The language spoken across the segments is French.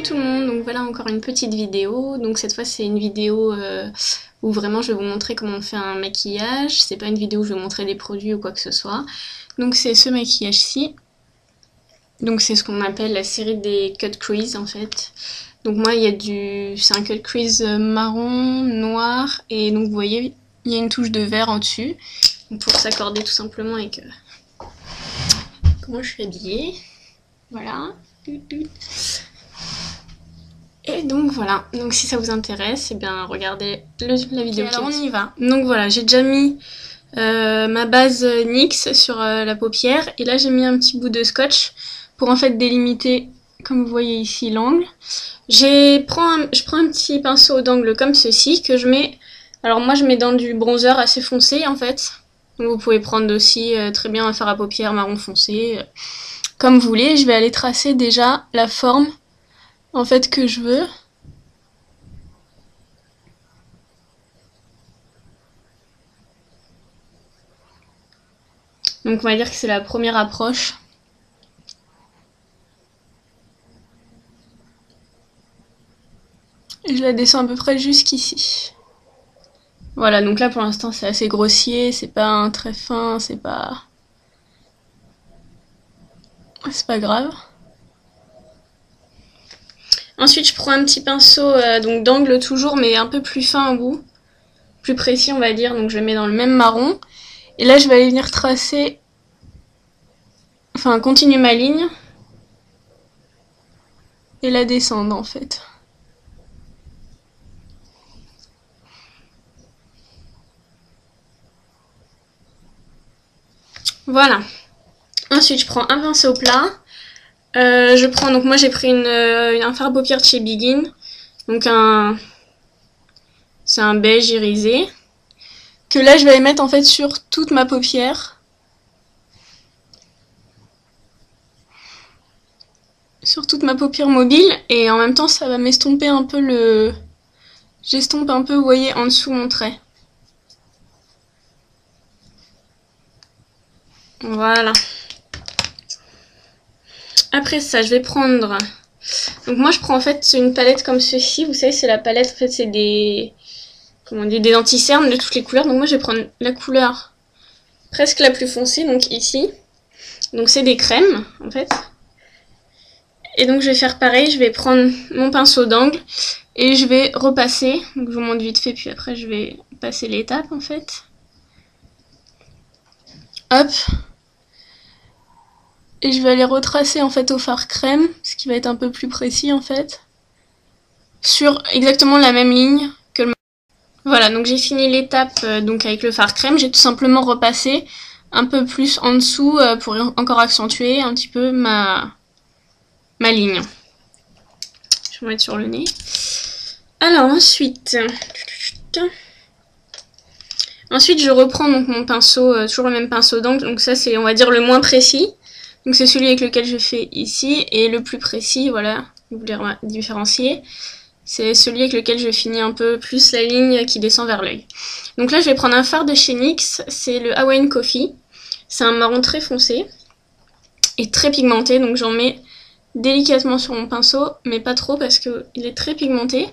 tout le monde, donc voilà encore une petite vidéo. Donc cette fois c'est une vidéo où vraiment je vais vous montrer comment on fait un maquillage. C'est pas une vidéo où je vais montrer des produits ou quoi que ce soit. Donc c'est ce maquillage-ci. Donc c'est ce qu'on appelle la série des cut crease en fait. Donc moi il y a c'est un cut crease marron, noir, et donc vous voyez il y a une touche de vert en dessus. Donc pour s'accorder tout simplement avec comment je suis habillée. Voilà. Et donc voilà, donc si ça vous intéresse, eh bien regardez la vidéo. Okay, alors on y va. Donc voilà, j'ai déjà mis ma base NYX sur la paupière, et là j'ai mis un petit bout de scotch pour en fait délimiter, comme vous voyez ici, l'angle. Je prends un petit pinceau d'angle comme ceci que je mets, alors moi je mets dans du bronzer assez foncé en fait. Donc vous pouvez prendre aussi très bien un fard à paupières marron foncé, comme vous voulez. Je vais aller tracer déjà la forme en fait que je veux. Donc on va dire que c'est la première approche. Et je la descends à peu près jusqu'ici. Voilà, donc là pour l'instant c'est assez grossier, c'est pas un trait fin, c'est pas grave. Ensuite je prends un petit pinceau donc d'angle toujours, mais un peu plus fin au bout, plus précis on va dire, donc je le mets dans le même marron. Et là je vais aller venir tracer, enfin continuer ma ligne et la descendre en fait. Voilà. Ensuite je prends un pinceau plat. Donc moi j'ai pris un fard à paupières de chez Begin. Donc c'est un beige irisé. Que là je vais aller mettre en fait sur toute ma paupière. Sur toute ma paupière mobile. Et en même temps ça va m'estomper un peu j'estompe un peu, vous voyez, en dessous mon trait. Voilà. Après ça, je vais prendre... Donc moi je prends en fait une palette comme ceci. Vous savez, c'est la palette, en fait c'est des... Comment on dit, des anti-cernes de toutes les couleurs. Donc moi je vais prendre la couleur presque la plus foncée, donc ici. Donc c'est des crèmes en fait. Et donc je vais faire pareil, je vais prendre mon pinceau d'angle et je vais repasser. Donc je vous montre vite fait, puis après je vais passer l'étape en fait. Hop. Et je vais aller retracer en fait au fard crème, ce qui va être un peu plus précis en fait, sur exactement la même ligne que le... Voilà, donc j'ai fini l'étape donc avec le fard crème. J'ai tout simplement repassé un peu plus en dessous pour encore accentuer un petit peu ma ligne. Je vais me mettre sur le nez. Alors ensuite je reprends donc mon pinceau, toujours le même pinceau d'angle. Donc ça c'est, on va dire, le moins précis. Donc c'est celui avec lequel je fais ici, et le plus précis, voilà, vous voulez différencier, c'est celui avec lequel je finis un peu plus la ligne qui descend vers l'œil. Donc là je vais prendre un fard de chez NYX, c'est le Hawaiian Coffee. C'est un marron très foncé et très pigmenté, donc j'en mets délicatement sur mon pinceau, mais pas trop parce qu'il est très pigmenté.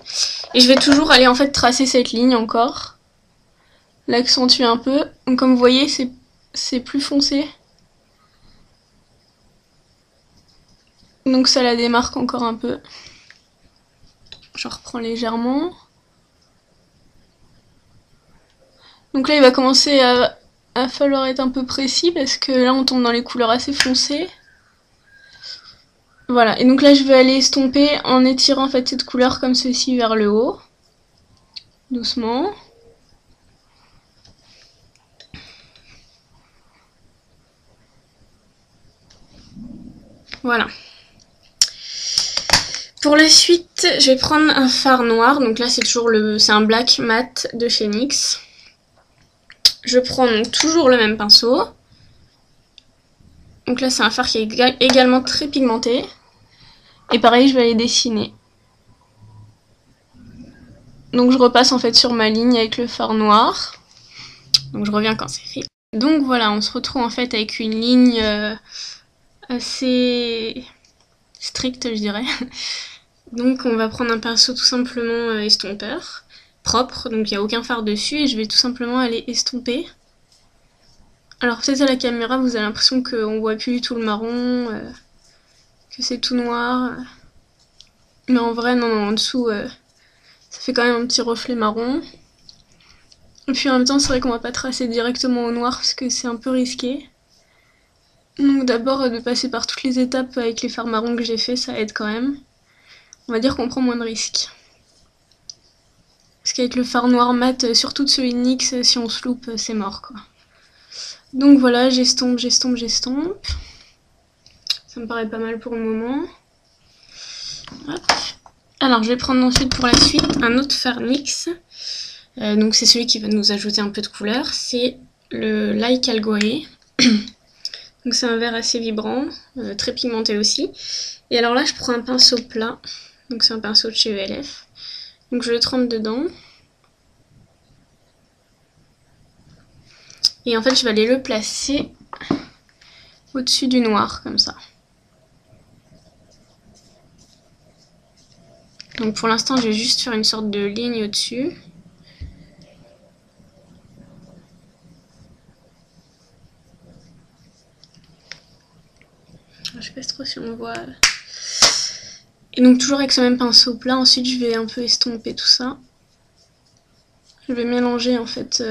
Et je vais toujours aller en fait tracer cette ligne encore, l'accentuer un peu. Donc comme vous voyez c'est plus foncé. Donc ça la démarque encore un peu. Je reprends légèrement. Donc là il va commencer à falloir être un peu précis parce que là on tombe dans les couleurs assez foncées. Voilà, et donc là je vais aller estomper en étirant en fait cette couleur comme ceci vers le haut. Doucement. Voilà. Pour la suite, je vais prendre un fard noir. Donc là, c'est toujours c'est un black mat de chez NYX. Je prends donc toujours le même pinceau. Donc là, c'est un fard qui est également très pigmenté. Et pareil, je vais aller dessiner. Donc je repasse en fait sur ma ligne avec le fard noir. Donc je reviens quand c'est fait. Donc voilà, on se retrouve en fait avec une ligne assez stricte, je dirais. Donc on va prendre un pinceau tout simplement estompeur, propre, donc il n'y a aucun fard dessus, et je vais tout simplement aller estomper. Alors peut-être à la caméra vous avez l'impression qu'on voit plus du tout le marron, que c'est tout noir, mais en vrai non, en dessous ça fait quand même un petit reflet marron. Et puis en même temps c'est vrai qu'on va pas tracer directement au noir parce que c'est un peu risqué. Donc d'abord de passer par toutes les étapes avec les fards marrons que j'ai fait, ça aide quand même. On va dire qu'on prend moins de risques. Parce qu'avec le fard noir mat, surtout de ce NYX, si on se loupe, c'est mort quoi. Donc voilà, j'estompe. Ça me paraît pas mal pour le moment. Hop. Alors je vais prendre ensuite pour la suite un autre fard NYX. Donc c'est celui qui va nous ajouter un peu de couleur. C'est le Like Algoé. Donc c'est un vert assez vibrant, très pigmenté aussi. Et alors là je prends un pinceau plat. Donc c'est un pinceau de chez ELF. Donc je le trempe dedans. Et en fait je vais aller le placer au-dessus du noir, comme ça. Donc pour l'instant je vais juste faire une sorte de ligne au-dessus. Je sais pas trop si on voit. Et donc toujours avec ce même pinceau plat, ensuite je vais un peu estomper tout ça. Je vais mélanger en fait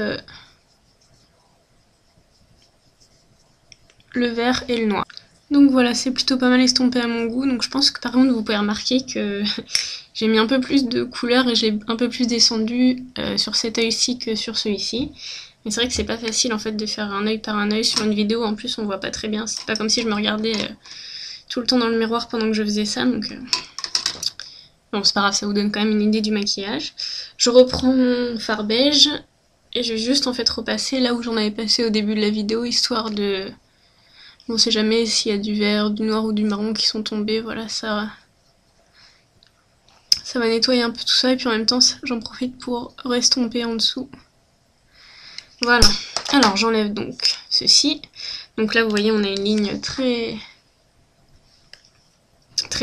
le vert et le noir. Donc voilà, c'est plutôt pas mal estompé à mon goût. Donc je pense que par contre vous pouvez remarquer que j'ai mis un peu plus de couleur et j'ai un peu plus descendu sur cet œil-ci que sur celui-ci. Mais c'est vrai que c'est pas facile en fait de faire un œil par un œil sur une vidéo. En plus on voit pas très bien. C'est pas comme si je me regardais tout le temps dans le miroir pendant que je faisais ça. Donc bon, c'est pas grave, ça vous donne quand même une idée du maquillage. Je reprends mon fard beige et je vais juste en fait repasser là où j'en avais passé au début de la vidéo, histoire de... On sait jamais s'il y a du vert, du noir ou du marron qui sont tombés, voilà, ça va nettoyer un peu tout ça, et puis en même temps j'en profite pour restomper en dessous. Voilà, alors j'enlève donc ceci. Donc là vous voyez on a une ligne très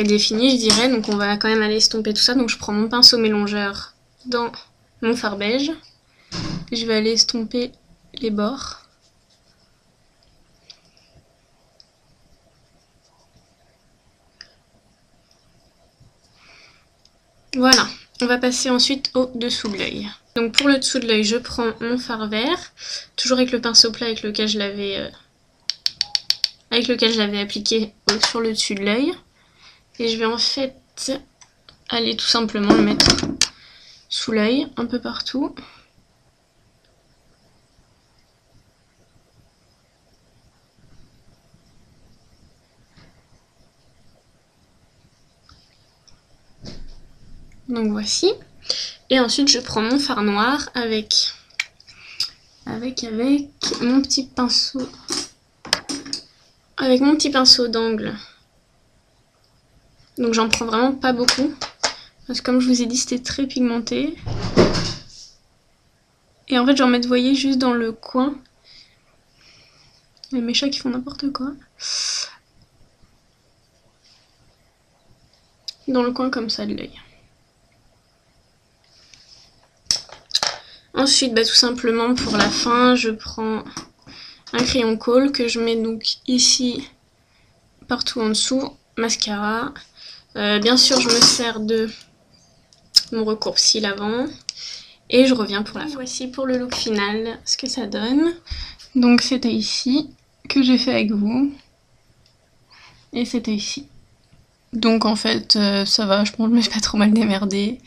définie je dirais, donc on va quand même aller estomper tout ça. Donc je prends mon pinceau mélangeur dans mon fard beige, je vais aller estomper les bords. Voilà, on va passer ensuite au dessous de l'œil. Donc pour le dessous de l'œil, je prends mon fard vert, toujours avec le pinceau plat avec lequel je l'avais appliqué sur le dessus de l'œil. Et je vais en fait aller tout simplement le mettre sous l'œil, un peu partout. Donc voici. Et ensuite je prends mon fard noir avec mon petit pinceau. Avec mon petit pinceau d'angle. Donc j'en prends vraiment pas beaucoup. Parce que comme je vous ai dit, c'était très pigmenté. Et en fait j'en mets, vous voyez, juste dans le coin. Il y a mes chats qui font n'importe quoi. Dans le coin comme ça de l'œil. Ensuite, tout simplement pour la fin, je prends un crayon colle que je mets donc ici, partout en dessous, mascara. Bien sûr, je me sers de mon recours-cils avant. Et je reviens pour la fin. Voici pour le look final ce que ça donne. Donc c'était ici que j'ai fait avec vous. Et c'était ici. Donc en fait, ça va, je pense que je me suis pas trop mal démerdée.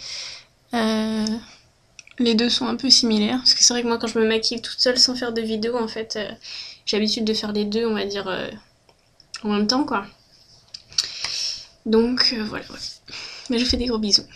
Les deux sont un peu similaires, parce que c'est vrai que moi quand je me maquille toute seule sans faire de vidéo, en fait, j'ai l'habitude de faire les deux, on va dire, en même temps, quoi. Donc voilà. Mais je vous fais des gros bisous.